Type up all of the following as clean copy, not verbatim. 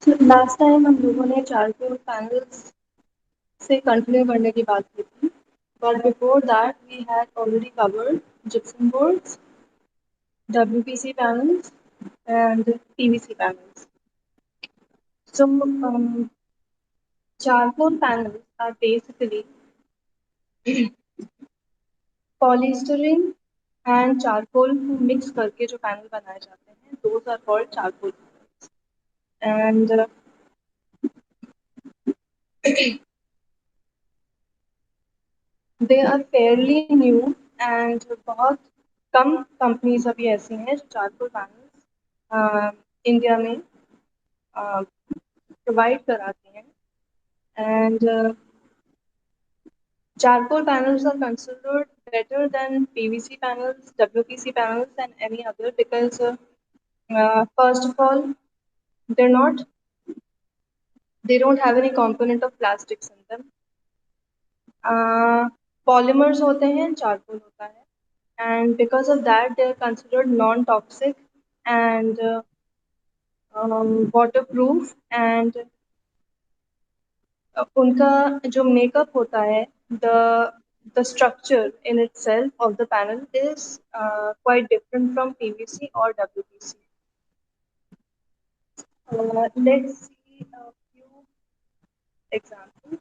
Last time हम लोगों ने चारकोल पैनल्स से कंटिन्यू करने की बात की थी, but before that we had already covered gypsum boards, WPC panels, and PVC panels. So, charcoal panels are basically polystyrene and charcoal को मिक्स करके जो पैनल बनाए जाते हैं, those are called charcoal and they are fairly new and बहुत कम companies अभी ऐसी हैं जो चारकोल पैनल्स इंडिया में प्रोवाइड कराती हैं and charcoal panels are considered better than PVC panels, WPC panels, and any other because, first of all, they're not, they don't have any component of plastics in them. Polymers होते हैं, charcoal होता है, and because of that, they're considered non-toxic and waterproof and उनका जो makeup होता है the structure in itself of the panel is quite different from PVC or WPC. Let's see a few examples.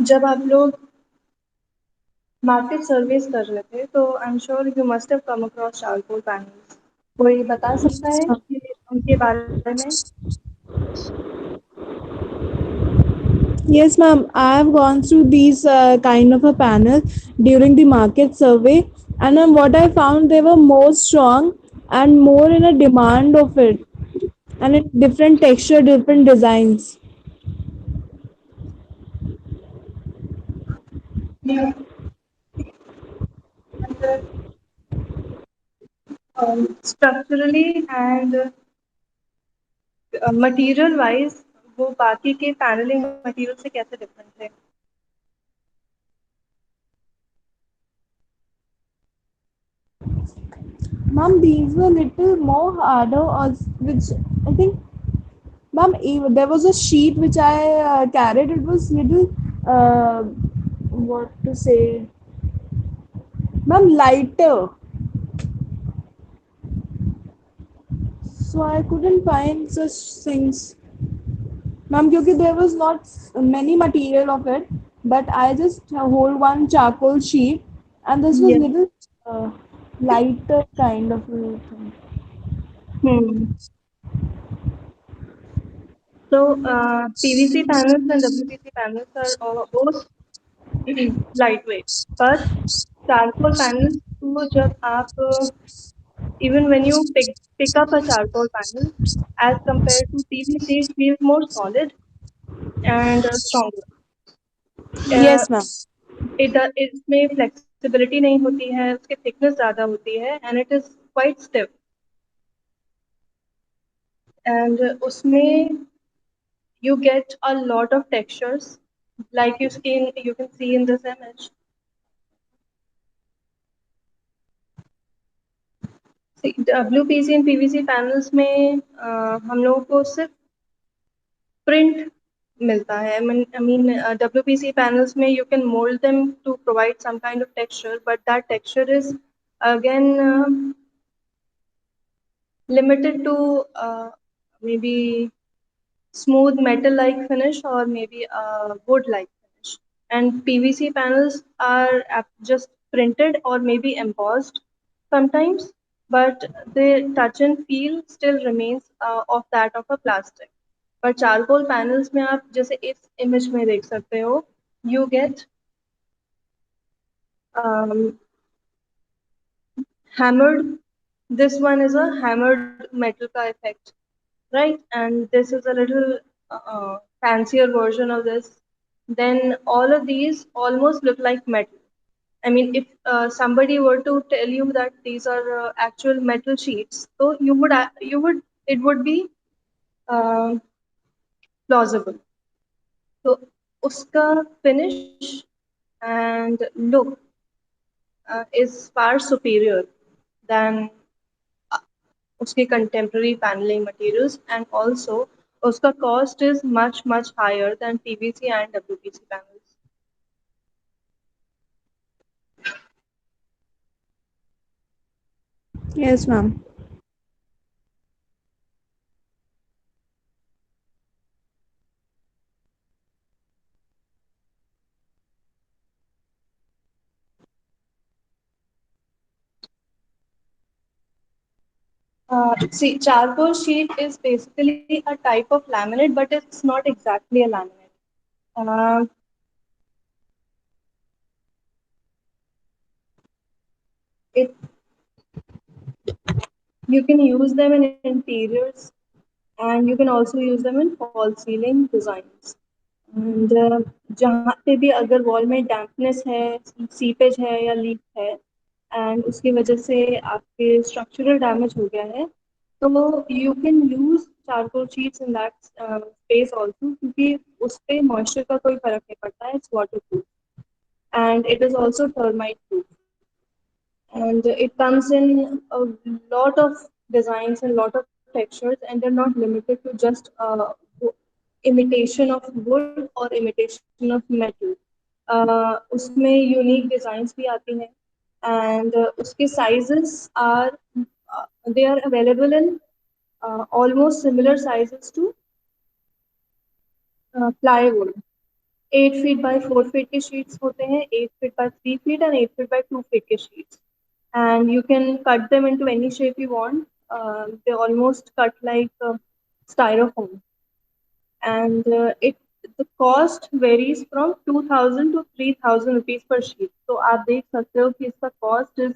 जब आप लोग market Sarves कर रहे थे तो I am sure you must have come across charcoal panels. कोई बता सकता है कि उनके बारे में? Yes, ma'am. I have gone through these kind of a panel during the market survey, and what I found they were more strong and more in a demand of it, and it different texture, different designs. Yeah. Structurally and material wise वो बाकी के panelling material से कैसे different है? Ma'am, these were little more harder, or which I think, ma'am, there was a sheet which I carried. It was little, what to say, ma'am, lighter. So I couldn't find such things. Ma'am, because there was not many material of it, but I just hold one charcoal sheet, and this was Yes. little lighter kind of a thing. Hmm. So PVC panels and WPC panels are both lightweight, but charcoal panels को जब आप even when you pick up a charcoal panel as compared to PVC, it feels more solid and stronger. Uh, Yes, ma'am. इसमें flexibility नहीं होती है, उसकी thickness ज़्यादा होती है and it is quite stiff and उसमें you get a lot of textures like you can see in this image. WPC and PVC panels में हम लोगों को सिर्फ प्रिंट मिलता है. I mean, WPC panels में you can mold them to provide some kind of texture, but that texture is again limited to maybe smooth metal-like finish or maybe a wood-like finish. And PVC panels are just printed or maybe embossed sometimes, but the touch and feel still remains of that of a plastic. पर charcoal panels में आप जैसे इस image में देख सकते हो, you get um, hammered. This one is a hammered metal ka effect, right? And this is a little fancier version of this. Then all of these almost look like metal. I mean, if somebody were to tell you that these are actual metal sheets, so it would be uh, plausible. So uska finish and look is far superior than उसके contemporary paneling materials, and also उसका cost is much higher than PVC and WPC panels. Yes, ma'am. See, charcoal sheet is basically a type of laminate, but it's not exactly a laminate. Uh, it You can use them in interiors, and you can also use them in false ceiling designs. And जहाँ पे भी अगर wall में dampness है, seepage है या leak है, and उसकी वजह से आपके स्ट्रक्चरल डैमेज हो गया है, तो you can use charcoal sheets in that space also, क्योंकि उस पर मॉइस्चर का कोई फर्क नहीं पड़ता है. It's water proof and it is also termite proof. And it comes in a lot of designs and lot of textures, and they're not limited to just imitation of wood or imitation of metal. उसमें unique designs भी आती हैं, and उसके sizes are they are available in almost similar sizes to plywood. 8 feet by 4 feet के sheets होते हैं, 8 feet by 3 feet and 8 feet by 2 feet के sheets. And you can cut them into any shape you want. They almost cut like styrofoam, and it the cost varies from 2,000 to 3,000 rupees per sheet. So आप देख सकते हो कि इसका cost is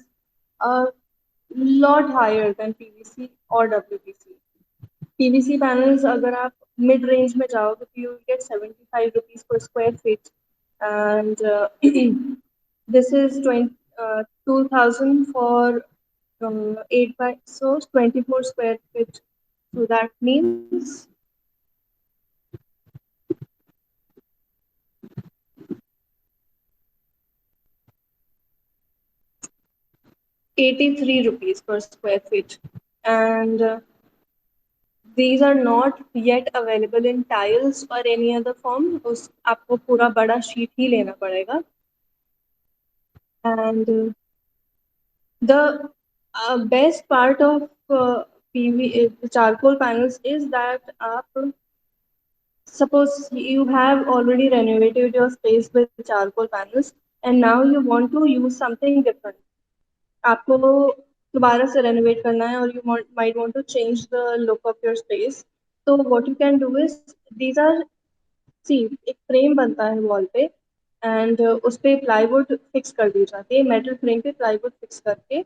a lot higher than PVC or WPC. PVC panels अगर आप mid range में जाओगे तो you will get 75 rupees per square feet, and this is 2,000 for 8 by so 24 square feet. So that means 83 rupees per square feet, and these are not yet available in tiles or any other form. उस आपको पूरा बड़ा sheet ही लेना पड़ेगा. And the best part of charcoal panels is that suppose you have already renovated your space with charcoal panels, and now you want to use something different. आपको दोबारा से renovate करना है, or you might want to change the look of your space. So what you can do is, these are, see, एक frame बनता है wall पे, and उस पे plywood fix कर दी जाती है, metal frame पे plywood fix करके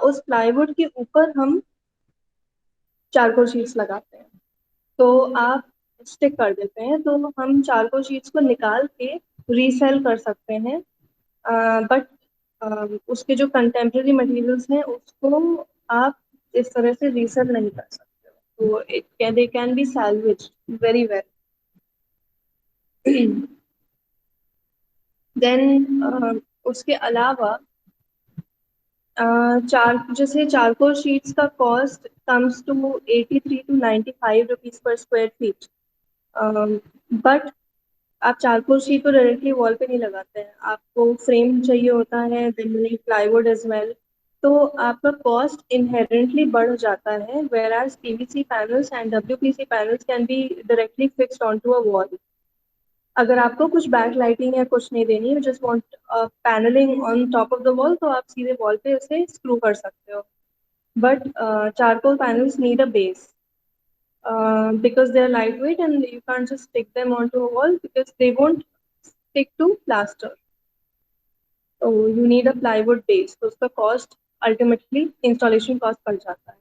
उस plywood के ऊपर हम चारकोल शीट्स लगाते हैं. तो आप स्टिक कर देते हैं, तो हम चारकोल शीट्स को निकाल के रीसेल कर सकते हैं. बट उसके जो कंटेम्प्रेरी मटेरियल्स हैं उसको आप इस तरह से रीसेल नहीं कर सकते. तो they can be salvage very well. Then उसके अलावा चार जैसे चारकोल शीट्स का cost comes to 83 to 95 rupees per square feet. But आप चारकोल शीट को डायरेक्टली वॉल पे नहीं लगाते हैं, आपको फ्रेम चाहिए होता है, then you need plywood as well. तो आपका कॉस्ट इनहेरेंटली बढ़ जाता है, whereas PVC panels and WPC panels can be directly fixed on to a wall. अगर आपको कुछ बैक लाइटिंग या कुछ नहीं देनी, you just want panelling on top of the wall, तो आप सीधे वॉल पे उसे स्क्रू कर सकते हो। But charcoal panels need a base because they're lightweight and you can't just stick them onto a wall because they won't stick to plaster. So you need a plywood base. So उसका cost ultimately installation cost बढ़ जाता है.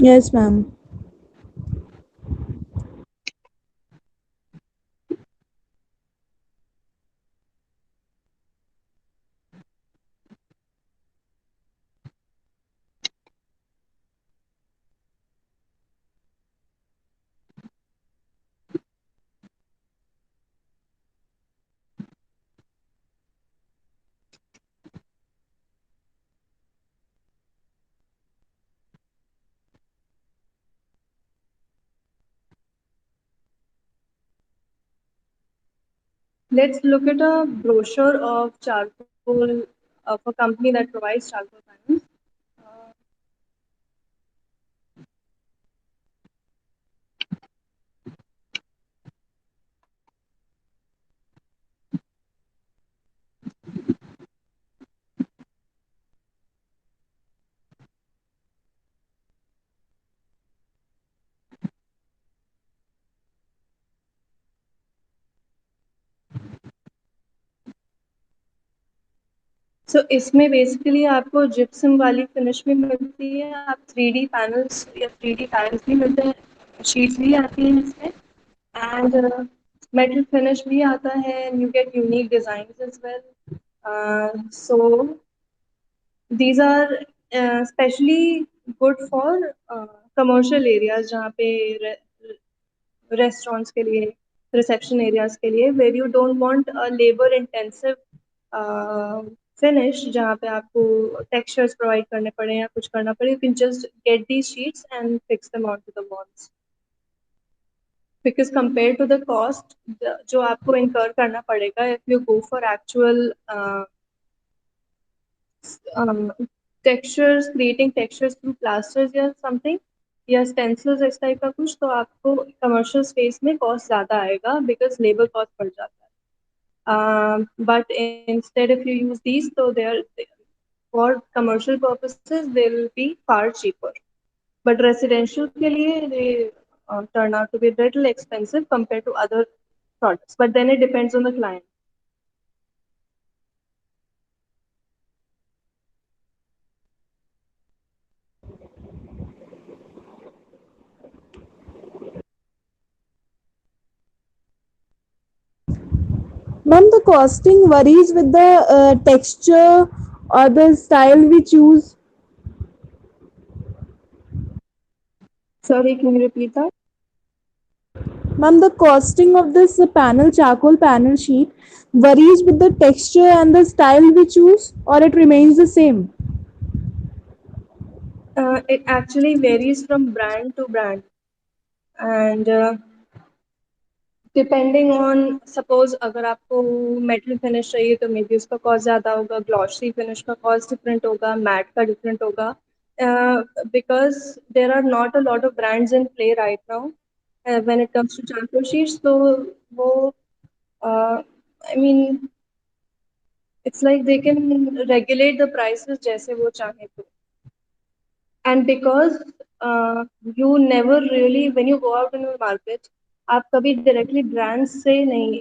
Yes, ma'am. Let's look at a brochure of charcoal of a company that provides charcoal panels. Uh, So इसमें basically आपको gypsum वाली finish भी मिलती है, आप 3D पैनल्स या 3D टाइल्स भी मिलते हैं, शीट्स भी आती हैं इसमें, एंड मेटल फिनिश भी आता है, and you get unique design as well. So these are especially good for commercial areas जहाँ पे रेस्टोरेंट्स के लिए, रिसेप्शन एरियाज के लिए, where you don't want a labour intensive finish जहाँ पे आपको टेक्सचर्स प्रोवाइड करने पड़े या कुछ करना पड़े, you can just get the sheets and fix them on to the walls. Because compare to the cost जो आपको इनकर करना पड़ेगा if you go for actual textures, creating textures through plasters या समथिंग या स्टेंसिल्स इस type का कुछ, तो आपको कमर्शियल स्पेस में कॉस्ट ज़्यादा आएगा बिकॉज लेबर कॉस्ट बढ़ जाता है। But instead if you use these तो they are for commercial purposes they will be far cheaper, but residential के लिए they turn out to be a little expensive compared to other products, but then it depends on the client. Ma'am, the costing varies with the texture or the style we choose. Sorry, can you repeat that? Ma'am, the costing of this charcoal panel sheet varies with the texture and the style we choose, or it remains the same. It actually varies from brand to brand, and depending on suppose अगर आपको metal finish चाहिए तो may be उसका cost ज़्यादा होगा, glossy finish का cost different होगा, matte का डिफरेंट होगा, because there are not a lot of brands in play right now when it comes to charcoal sheets. तो वो I mean it's like they can regulate the prices जैसे वो चाहे तो, and because you never really when you go out in the market आप कभी directly brand से नहीं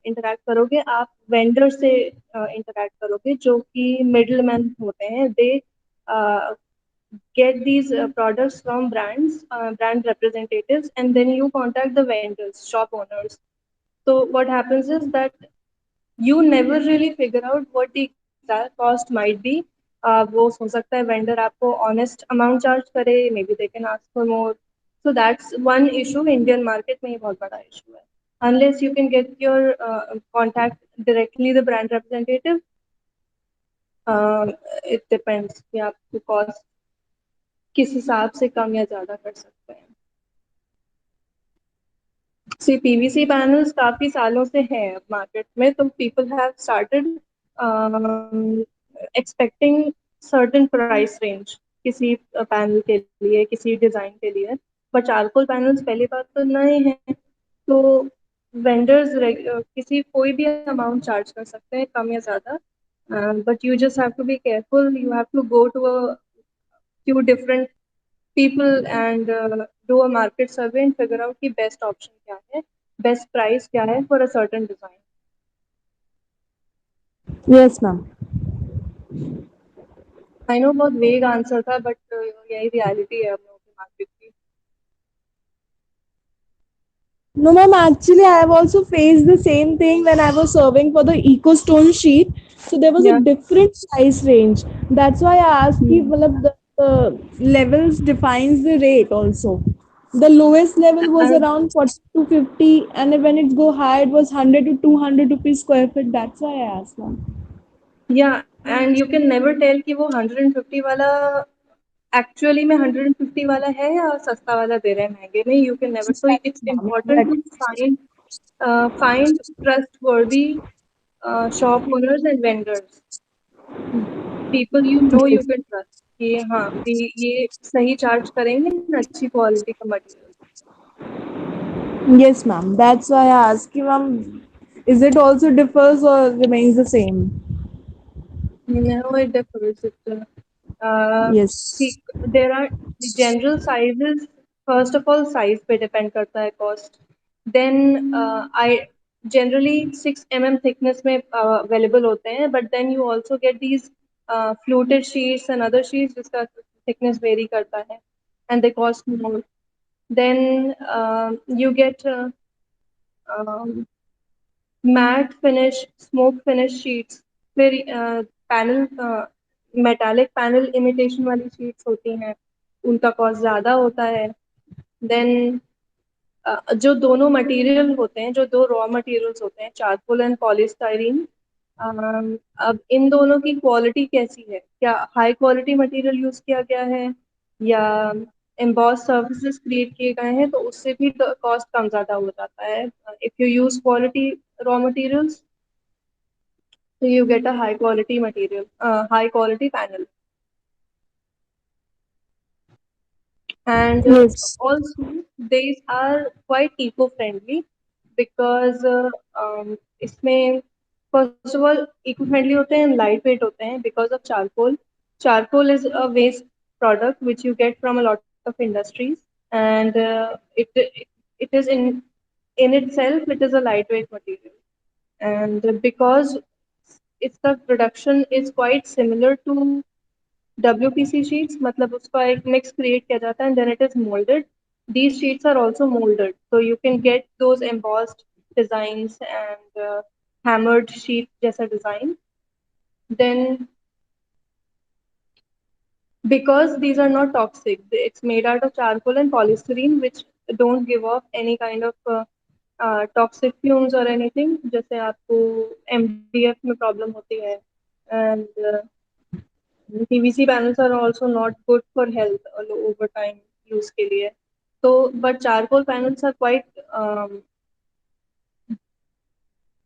इंटरेक्ट करोगे, आप वेंडर से इंटरेक्ट करोगे जो कि मिडल मैन होते हैं। दे get these products from brands, brand representatives, and then you contact the vendors, shop owners. So what happens is that you never really figure out what the exact cost might be, वो हो सकता है vendor आपको honest amount charge करे, may be they can ask for more. So that's one issue. Indian market में ये बहुत बड़ा इशू है. Unless you can get your contact directly the brand representative, it depends कि आपको कॉस्ट किस हिसाब से कम या ज़्यादा कर सकते हैं. सी पीवीसी पैनल्स काफी सालों से है मार्केट में, तो people have started expecting certain price range किसी पैनल के लिए, किसी डिजाइन के लिए. बट चारकोल पैनल्स पहली बात तो नए हैं, तो वेंडर्स किसी कोई भी अमाउंट चार्ज कर सकते हैं, कम या ज्यादा. But you just have to be careful. You have to go to a few different people and do a market survey and figure out the best option क्या है, best price क्या है for a certain design. Yes, ma'am. I know बहुत vague answer था, but यही reality है हम लोगों की market की. No, ma'am, actually, I have also faced the same thing when I was serving for the EcoStone sheet. So there was a Yeah. different price range. That's why I asked you, Hmm. the levels defines the rate also. The lowest level was And around 40 to 50, and when it go high, it was 100 to 200 rupees square feet. That's why I asked, ma'am. yeah, and you can never tell कि वो 150 वाला actually में 150 वाला है या सस्ता वाला दे रहे हैं महंगे में. You can never. So Exactly, it's ma'am. Important to Exactly. find trustworthy shop owners and vendors, people you know you can trust कि हाँ ये सही चार्ज करेंगे ना, अच्छी क्वालिटी का material. Yes, ma'am. That's why I asked you, ma'am. Is it also differs or remains the same? No, it differs. See, Yes. there are the general sizes. First of all, size पे depend करता है cost. Then I generally 6 mm thickness में available होते हैं, but then you also get these fluted sheets and other sheets जिसका thickness vary करता है, and they cost more. Then you get matte finish, smoke finish sheets. फिर panel metallic panel imitation वाली sheets होती हैं, उनका कॉस्ट ज़्यादा होता है. देन जो दोनों मटेरियल होते हैं, जो दो रॉ मटेरियल्स होते हैं, चारकोल एंड पॉलीस्टाइरीन, अब इन दोनों की क्वालिटी कैसी है, क्या हाई क्वालिटी मटेरियल यूज किया गया है या एम्बॉस सर्फेसेस क्रिएट किए गए हैं, तो उससे भी कॉस्ट कम ज़्यादा हो जाता है. If you use quality raw materials, so you get a high quality material, high quality panel. And Yes. also these are quite eco-friendly because इसमें first of all eco-friendly होते हैं, light weight होते हैं because of charcoal. Charcoal is a waste product which you get from a lot of industries, and it is in itself it is a lightweight material. And because its the production is quite similar to WPC sheets, मतलब उसका एक mix create किया जाता है and then it is molded. These sheets are also molded, so you can get those embossed designs and hammered sheet जैसा design. Then because these are not toxic, it's made out of charcoal and polystyrene, which don't give off any kind of toxic fumes or anything. जैसे आपको MDF में problem होती है, and PVC panels are also not good for health over time use के लिए. So, but charcoal panels are quite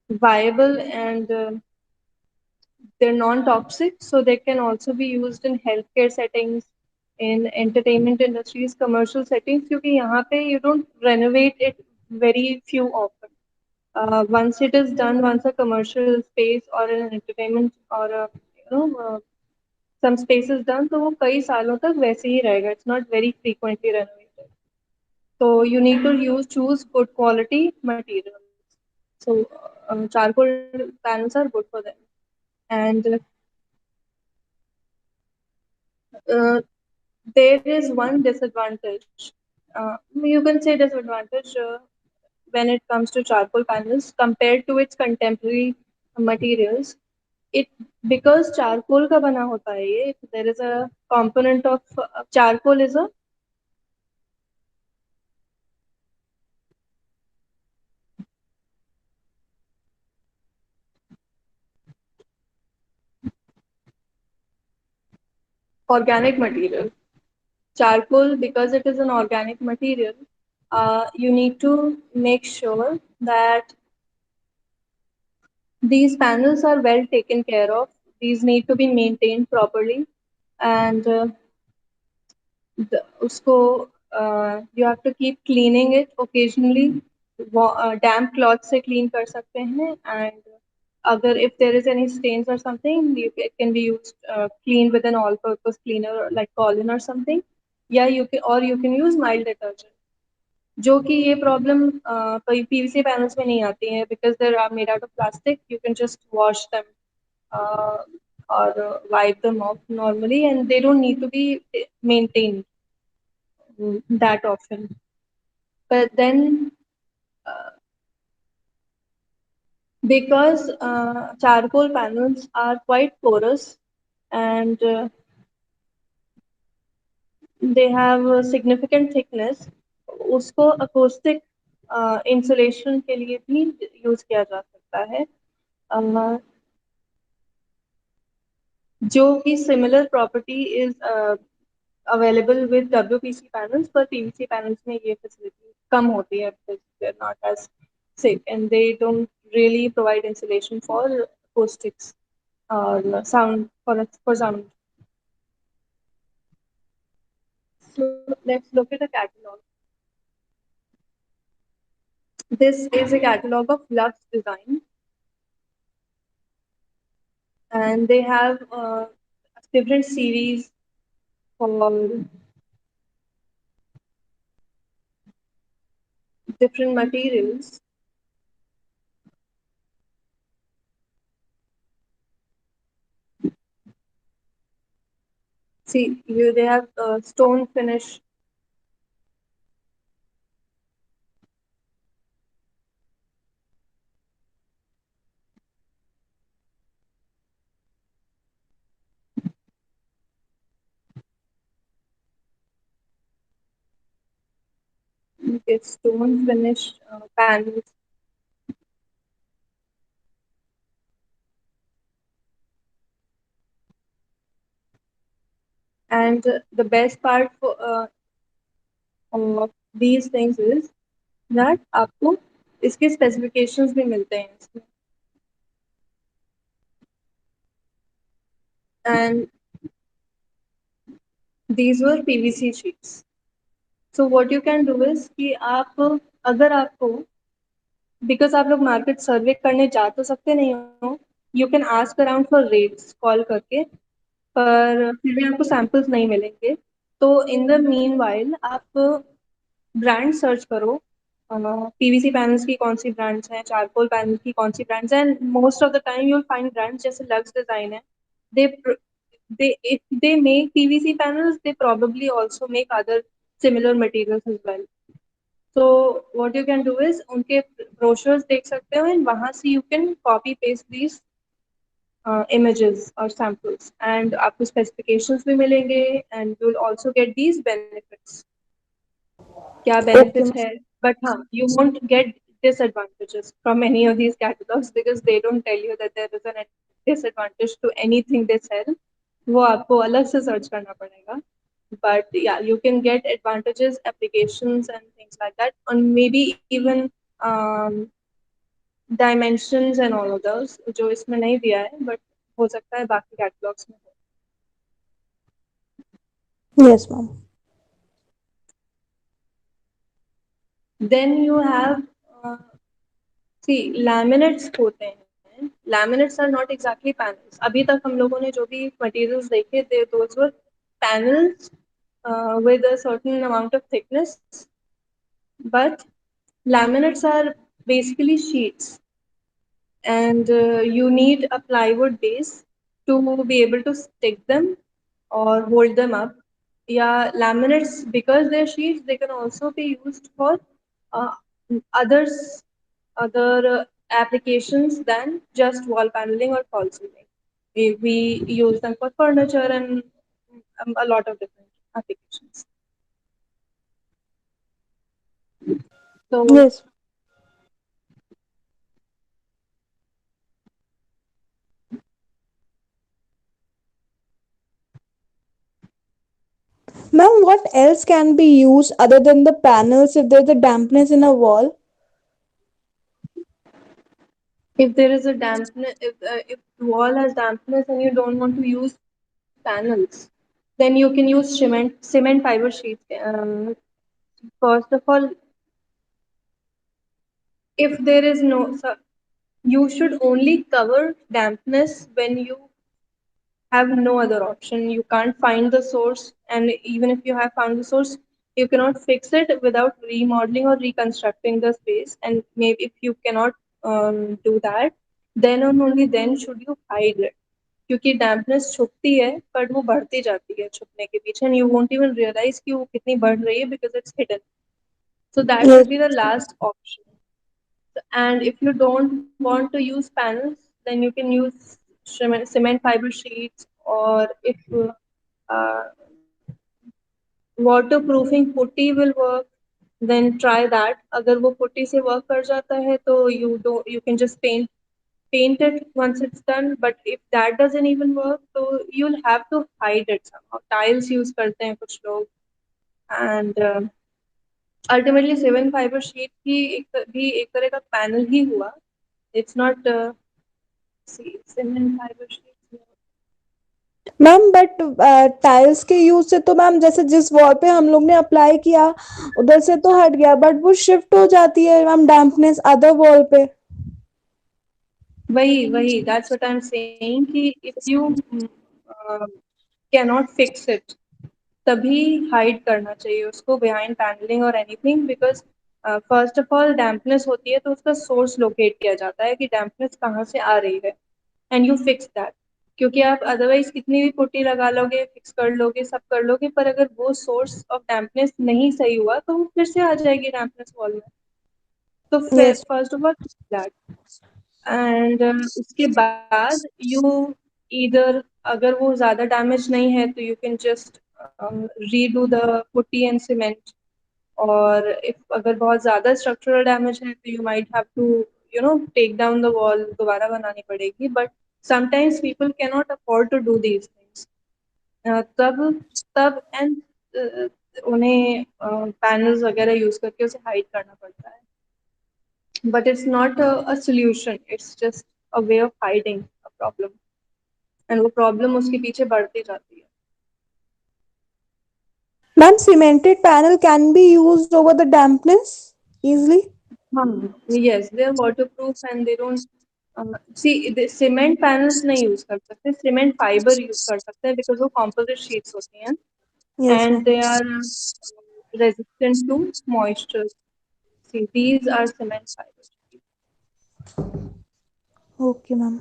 viable and they're non-toxic, so they can also be used in healthcare settings, in entertainment industries, commercial settings. क्योंकि यहाँ पे you don't renovate it very few often. Once it is done, once a commercial space or an entertainment or a some space is done, तो वो कई सालों तक वैसे ही रहेगा. It's not very frequently renovated. So you need to choose good quality materials. So charcoal panels are good for them. And uh, there is one disadvantage. You can say disadvantage when it comes to charcoal panels compared to its contemporary materials. it because charcoal का बना होता है ये. There is a component of charcoal is a organic material. Charcoal, because it is an organic material, you need to make sure that these panels are well taken care of. These need to be maintained properly, and उसको you have to keep cleaning it occasionally. Damp cloth से clean कर सकते हैं, and अगर if there is any stains or something, it can be used clean with an all-purpose cleaner like Colin or something. या you can use mild detergent. जो कि ये problem कई पीवीसी पैनल्स में नहीं आती है because they are made out of plastic. You can just wash them or wipe them off normally, and they don't need to be maintained that often. But then, because charcoal panels are quite porous and they have a significant thickness, उसको acoustic insulation के लिए भी use किया जा सकता है. uh, जो कि similar property is available with WPC panels, पर PVC panels में ये facility कम होती है because they're not as thick and they don't really provide insulation for acoustics or sound for sound. So let's look at a catalog. This is a catalog of Lux Design, and they have different series for different materials. See, you they have stone finish. Okay, stone finish panels. And the best part of these things is that आपको इसके specifications भी मिलते हैं इसमें. And these were PVC sheets. So what you can do is कि आप अगर आपको because आप लोग मार्केट सर्वे करने जा तो सकते नहीं हो, you can ask around for rates call करके, पर फिर भी आपको सैम्पल्स नहीं मिलेंगे. तो इन द मीन वाइल आप ब्रांड सर्च करो. पीवीसी पैनल्स की कौन सी ब्रांड्स हैं, चारकोल पैनल की कौन सी ब्रांड्स हैं, and most of the time you will find brands जैसे लक्स डिजाइन है. दे they if they make PVC panels, they probably also make other similar materials as well. So what you can do is उनके brochures देख सकते हो and वहाँ से you can copy paste these images or samples, and आपको specifications भी मिलेंगे, and you will also get these benefits. क्या Okay, benefits है, but हाँ, you won't get disadvantages from any of these catalogs because they don't tell you that there is a disadvantage to anything they sell. वो आपको अलग से search करना पड़ेगा. But yeah, you can get advantages, applications, and things like that, and maybe even dimensions and all of those जो इसमें नहीं दिया है, but हो सकता है बाकी catalogs में हो. yes, ma'am. Then you have see laminates होते हैं. Laminates are not exactly panels. अभी तक हम लोगों ने जो भी materials देखे थे, those were panels with a certain amount of thickness, but laminates are basically sheets, and you need a plywood base to be able to stick them or hold them up. Yeah, laminates, because they're sheets, they can also be used for uh, others other applications than just wall paneling or fall ceiling. We use them for furniture and a lot of different applications. So Yes. Ma'am, what else can be used other than the panels if there's a dampness in a wall? if there is a dampness, if the wall has dampness and you don't want to use panels, then you can use cement fiber sheets. First of all, if there is no, so you should only cover dampness when you have no other option. You can't find the source, and even if you have found the source, you cannot fix it without remodeling or reconstructing the space. And maybe if you cannot do that, then and only then should you hide it. क्योंकि dampness छुपती है but वो बढ़ती जाती है छुपने के पीछे and you won't even realize कि वो कितनी बढ़ रही है because it's hidden. So that Yes. should be the last option. And if you don't want to use panels, then you can use cement fiber sheets, or if uh, waterproofing putty will work, then try that. अगर वो putty से work कर जाता है तो you can just paint it once it's done. But if that doesn't even work, so you'll have to hide it somehow. Tiles use करते हैं कुछ लोग, and ultimately cement fiber sheet भी एक तरह का panel ही हुआ. It's not cement fiber sheets. Ma'am but tiles के यूज से तो मैम जैसे जिस वॉल पे हम लोग ने अप्लाई किया उधर से तो हट गया बट वो शिफ्ट हो जाती है मैम डैम्पनेस अदर वॉल पे. वही that's what I'm saying कि if you uh, cannot fix it, तभी हाइड करना चाहिए उसको behind paneling or anything, because first of all dampness होती है तो उसका सोर्स लोकेट किया जाता है कि डैम्पनेस कहाँ से आ रही है, एंड यू फिक्स दैट. क्योंकि आप अदरवाइज कितनी भी पुट्टी लगा लोगे, फिक्स कर लोगे, सब कर लोगे, पर अगर वो सोर्स ऑफ डैम्पनेस नहीं सही हुआ तो वो फिर से आ जाएगी डैम्पनेस वॉल में. तो yes. First of all that. And उसके बाद यू ईदर, अगर वो ज्यादा डैमेज नहीं है तो you can just redo the putty and cement. और इफ अगर बहुत ज्यादा स्ट्रक्चरल डैमेज है तो you might have to take down the wall, दोबारा बनानी पड़ेगी. But sometimes people can not afford to do these things. तब तब एंड उन्हें पैनल्स वगैरह यूज करके उसे हाइड करना पड़ता है. But it's not a solution, it's just a way of hiding a problem, and वो problem उसके पीछे बढ़ती जाती है. Ma'am cemented panel can be used over the dampness easily. Yes, they're waterproof and they don't see the cement panels नहीं use कर सकते, cement fiber use कर सकते हैं because वो composite sheets होती हैं yes and ma'am. they are resistant to moisture. See, these are cement fiber sheets. Okay ma'am.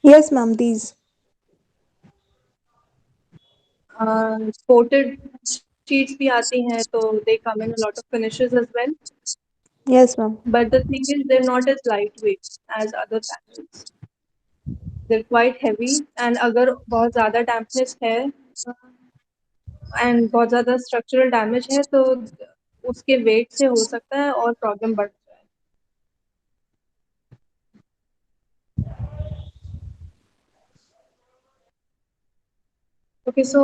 Yes ma'am these. Coated sheets भी आती हैं तो they come in a lot of finishes as well. Yes ma'am. But the thing is, they're not as lightweight as other panels. They're quite heavy, and अगर बहुत ज़्यादा dampness है and बहुत ज़्यादा structural damage है तो उसके weight से हो सकता है और problem बढ़ जाए. Okay, so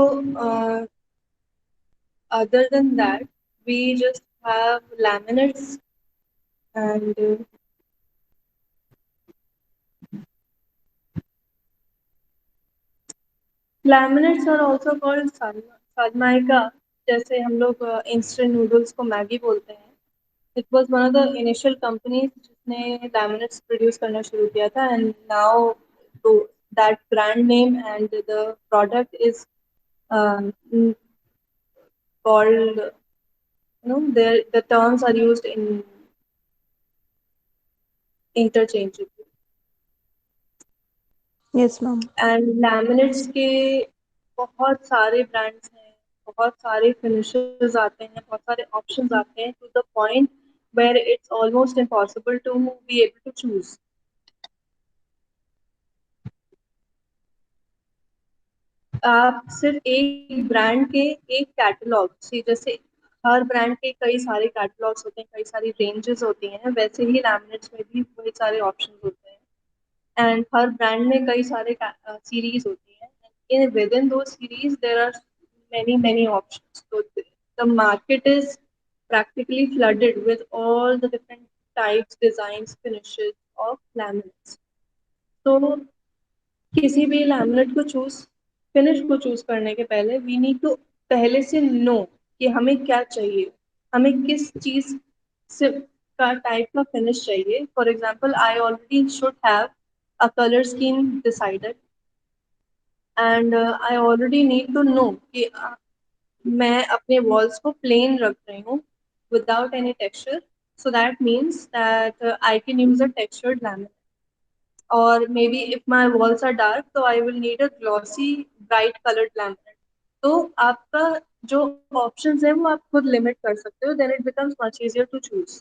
other than that, we just have laminates, and laminates are also called sarmaika. जैसे हम लोग instant noodles को मैगी बोलते हैं. It was one of the initial companies जिसने laminates produce करना शुरू किया था, and now so that brand name and the product is um, called, the terms are used in interchangeably. Yes ma'am. And laminates के बहुत सारे brands हैं, बहुत सारे finishes आते हैं, बहुत सारे options आते हैं, to the point where it's almost impossible to be able to choose. आप सिर्फ एक ब्रांड के एक कैटलॉग से, जैसे हर ब्रांड के कई सारे कैटलॉग्स होते हैं, कई सारी रेंजेस होती हैं, वैसे ही लैमिनेट्स में भी कई सारे ऑप्शंस होते हैं एंड हर ब्रांड में कई सारे सीरीज होती हैं। इन विद इन दो series there are many options. So the market is practically flooded with all the different types, designs, finishes of laminates. So किसी भी लैमिनेट को चूज फिनिश को चूज करने के पहले वी नीड टू पहले से नो कि हमें क्या चाहिए, हमें किस चीज से का टाइप का फिनिश चाहिए। For example I already should have a colour scheme decided and I already need to know कि मैं अपने वॉल्स को प्लेन रख रही हूँ without any texture, so that means that I can use a textured laminate. Or maybe if my walls are dark, so I will need a glossy, bright colored laminate. तो आपका जो options है वो आप खुद limit कर सकते हो, then it becomes much easier to choose.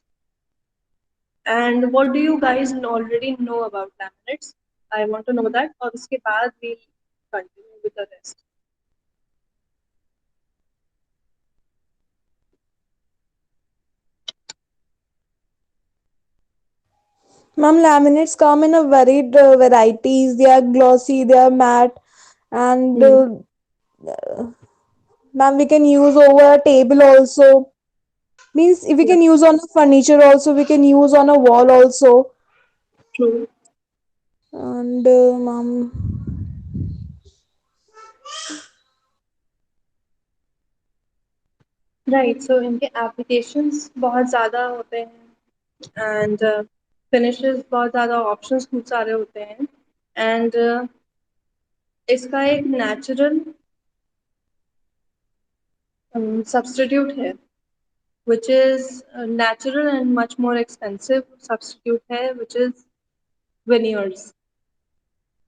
And what do you guys already know about laminates? I want to know that. और उसके बाद we'll continue with the rest. Ma'am, laminates come in a varied varieties. They are glossy, they are matte, and Hmm. ma'am, we can use over a table also. Means if we Yeah, can use on a furniture also, we can use on a wall also. true. And ma'am, Right. So इनके applications बहुत ज़्यादा होते हैं and finishes बहुत ज़्यादा options खूब सारे होते हैं and इसका एक natural substitute है which is natural and much more expensive substitute है which is veneers.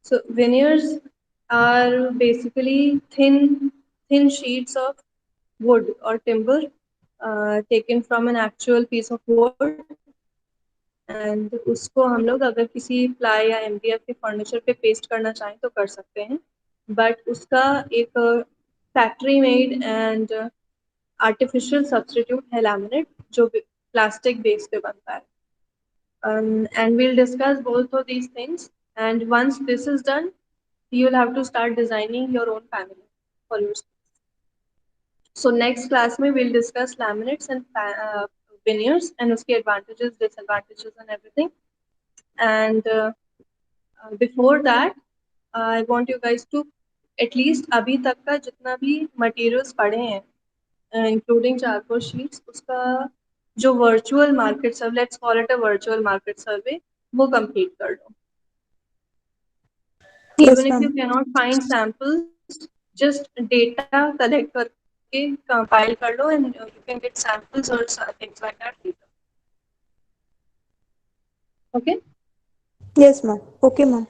So veneers are basically thin sheets of wood or timber taken from an actual piece of wood and उसको हम लोग अगर किसी ply या MDF के furniture पे paste करना चाहें तो कर सकते हैं, बट उसका एक factory made and artificial substitute है लैमिनेट जो प्लास्टिक बेस पे बनता है। And we'll discuss both of these things, and once this is done you'll have to start designing your own panel for yourself. So next class में we'll discuss laminates and veneers and उसके advantages, disadvantages and everything. And before that I want you guys to at least अभी तक का जितना भी materials पढ़े हैं including charcoal sheets उसका जो virtual market survey, let's call it a virtual market survey, वो complete कर लो। yes, Even if you ma'am. cannot find samples, just data collect करके compile कर लो and you can get samples or things like that later. Okay. Yes, ma'am. Okay, ma'am.